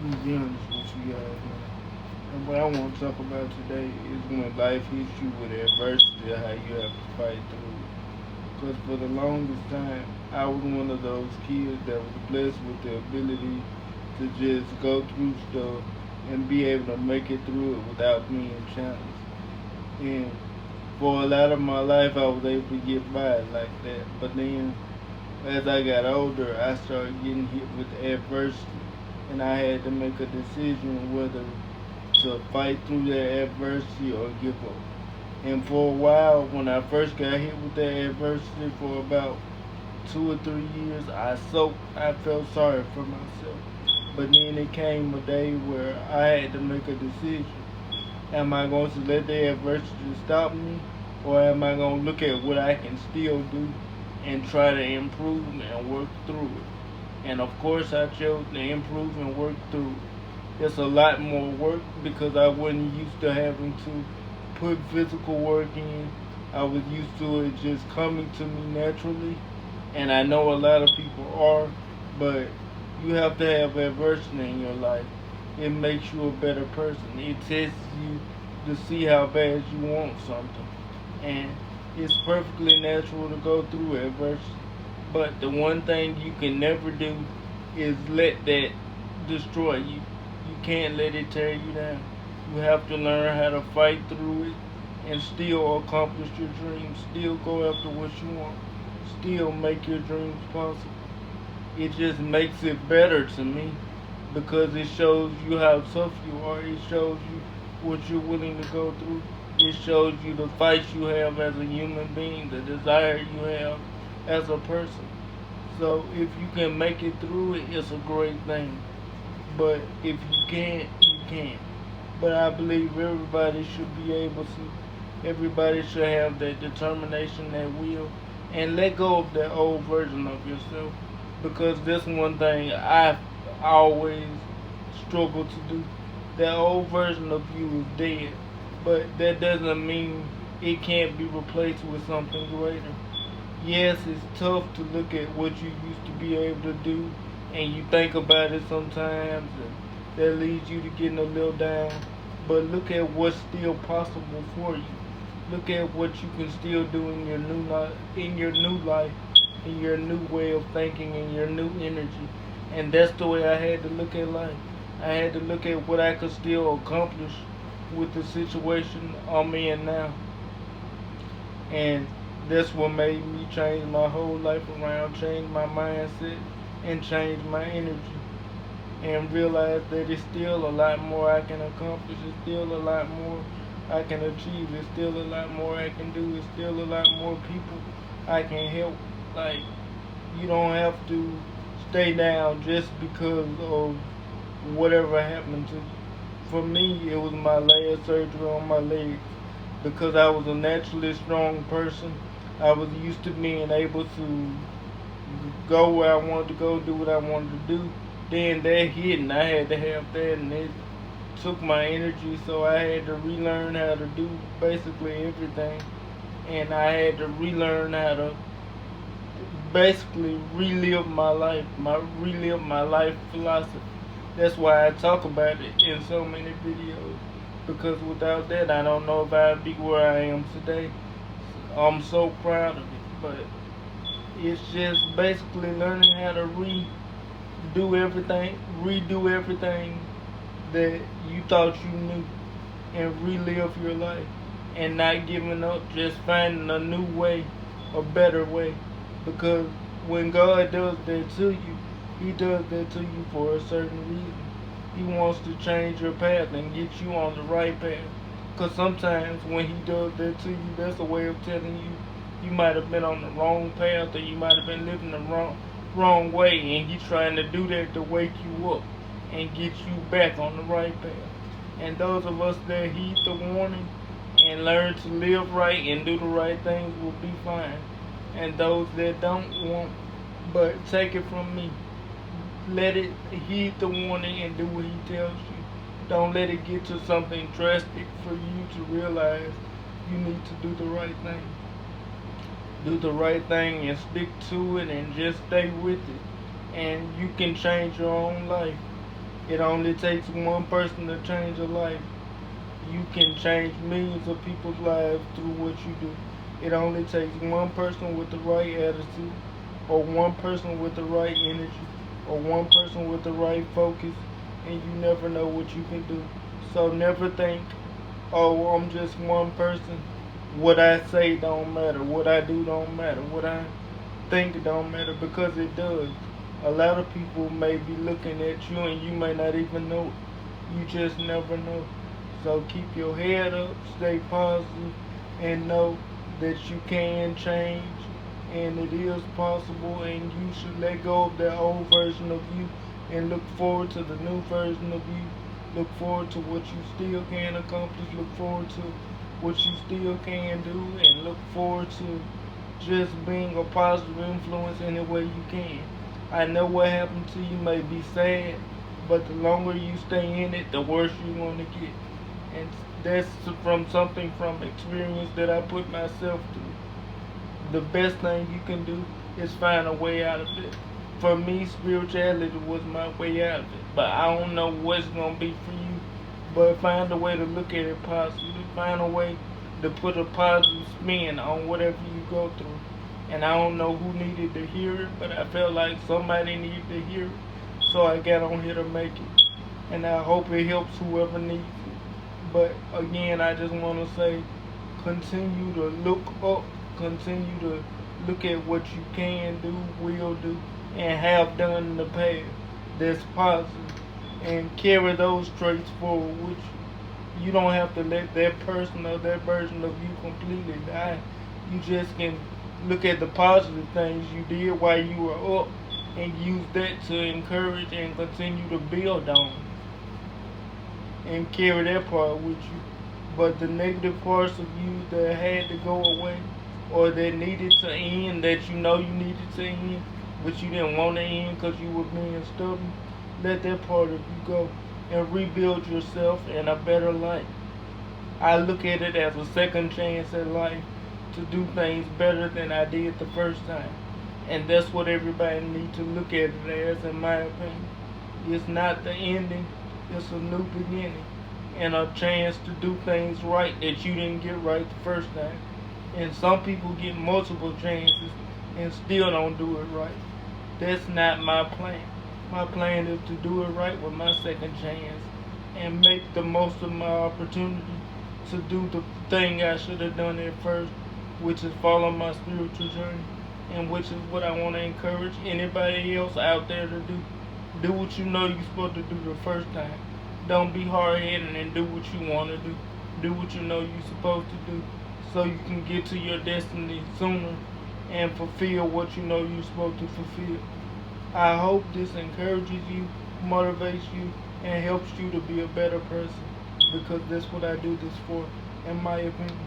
I'm gonna be honest with you guys, man. And what I want to talk about today is when life hits you with adversity, how you have to fight through it. Because for the longest time, I was one of those kids that was blessed with the ability to just go through stuff and be able to make it through it without being challenged. And for a lot of my life, I was able to get by like that. But then, as I got older, I started getting hit with adversity, and I had to make a decision whether to fight through that adversity or give up. And for a while, when I first got hit with that adversity for about 2 or 3 years, I felt sorry for myself. But then it came a day where I had to make a decision. Am I going to let the adversity stop me, or am I going to look at what I can still do and try to improve and work through it? And of course, I chose to improve and work through it. It's a lot more work because I wasn't used to having to put physical work in. I was used to it just coming to me naturally, and I know a lot of people are, but you have to have adversity in your life. It makes you a better person. It tests you to see how bad you want something. And it's perfectly natural to go through adversity. But the one thing you can never do is let that destroy you. You can't let it tear you down. You have to learn how to fight through it and still accomplish your dreams, still go after what you want, still make your dreams possible. It just makes it better to me because it shows you how tough you are. It shows you what you're willing to go through. It shows you the fights you have as a human being, the desire you have as a person. So if you can make it through it, it's a great thing. But if you can't, you can't. But I believe everybody should be able to. Everybody should have that determination, that will, and let go of that old version of yourself. Because this one thing I always struggle to do. That old version of you is dead, but that doesn't mean it can't be replaced with something greater. Yes, it's tough to look at what you used to be able to do, and you think about it sometimes, and that leads you to getting a little down. But look at what's still possible for you. Look at what you can still do in your new life, in your new way of thinking, in your new energy. And that's the way I had to look at life. I had to look at what I could still accomplish with the situation I'm in now. And that's what made me change my whole life around, change my mindset, and change my energy. And realize that it's still a lot more I can accomplish. It's still a lot more I can achieve. It's still a lot more I can do. It's still a lot more people I can help. Like, you don't have to stay down just because of whatever happened to you. For me, it was my last surgery on my legs because I was a naturally strong person. I was used to being able to go where I wanted to go, do what I wanted to do. Then that hit, and I had to have that, and it took my energy, so I had to relearn how to do basically everything. And I had to relearn how to basically relive my life philosophy. That's why I talk about it in so many videos. Because without that, I don't know if I'd be where I am today. I'm so proud of it. But it's just basically learning how to redo everything that you thought you knew, and relive your life, and not giving up, just finding a new way, a better way. Because when God does that to you, He does that to you for a certain reason. He wants to change your path and get you on the right path. Because sometimes when He does that to you, that's a way of telling you you might have been on the wrong path, or you might have been living the wrong way, and He's trying to do that to wake you up and get you back on the right path. And those of us that heed the warning and learn to live right and do the right things will be fine. And those that don't won't. But take it from me. Let it heed the warning and do what he tells you. Don't let it get to something drastic for you to realize you need to do the right thing. Do the right thing and stick to it and just stay with it. And you can change your own life. It only takes one person to change a life. You can change millions of people's lives through what you do. It only takes one person with the right attitude, or one person with the right energy, or one person with the right focus, and you never know what you can do. So never think, oh, I'm just one person. What I say don't matter. What I do don't matter. What I think don't matter, because it does. A lot of people may be looking at you and you may not even know it. You just never know. So keep your head up, stay positive, and know that you can change and it is possible, and you should let go of that old version of you and look forward to the new version of you. Look forward to what you still can accomplish. Look forward to what you still can do, and look forward to just being a positive influence any way you can. I know what happened to you may be sad, but the longer you stay in it, the worse you're going to get. And that's from experience that I put myself through. The best thing you can do is find a way out of it. For me, spirituality was my way out of it. But I don't know what's going to be for you. But find a way to look at it positively. Find a way to put a positive spin on whatever you go through. And I don't know who needed to hear it, but I felt like somebody needed to hear it. So I got on here to make it. And I hope it helps whoever needs it. But again, I just want to say, continue to look up, continue to look at what you can do, will do, and have done in the past that's positive, and carry those traits forward with you. You don't have to let that person or that version of you completely die. You just can look at the positive things you did while you were up and use that to encourage and continue to build on and carry that part with you. But the negative parts of you that had to go away or that needed to end, that you know you needed to end, but you didn't want to end because you were being stubborn, let that part of you go and rebuild yourself in a better life. I look at it as a second chance at life to do things better than I did the first time. And that's what everybody needs to look at it as, in my opinion. It's not the ending, it's a new beginning and a chance to do things right that you didn't get right the first time. And some people get multiple chances and still don't do it right. That's not my plan. My plan is to do it right with my second chance and make the most of my opportunity to do the thing I should have done at first, which is follow my spiritual journey, and which is what I want to encourage anybody else out there to do. Do what you know you're supposed to do the first time. Don't be hard-headed and do what you want to do. Do what you know you're supposed to do so you can get to your destiny sooner and fulfill what you know you're supposed to fulfill. I hope this encourages you, motivates you, and helps you to be a better person, because that's what I do this for, in my opinion.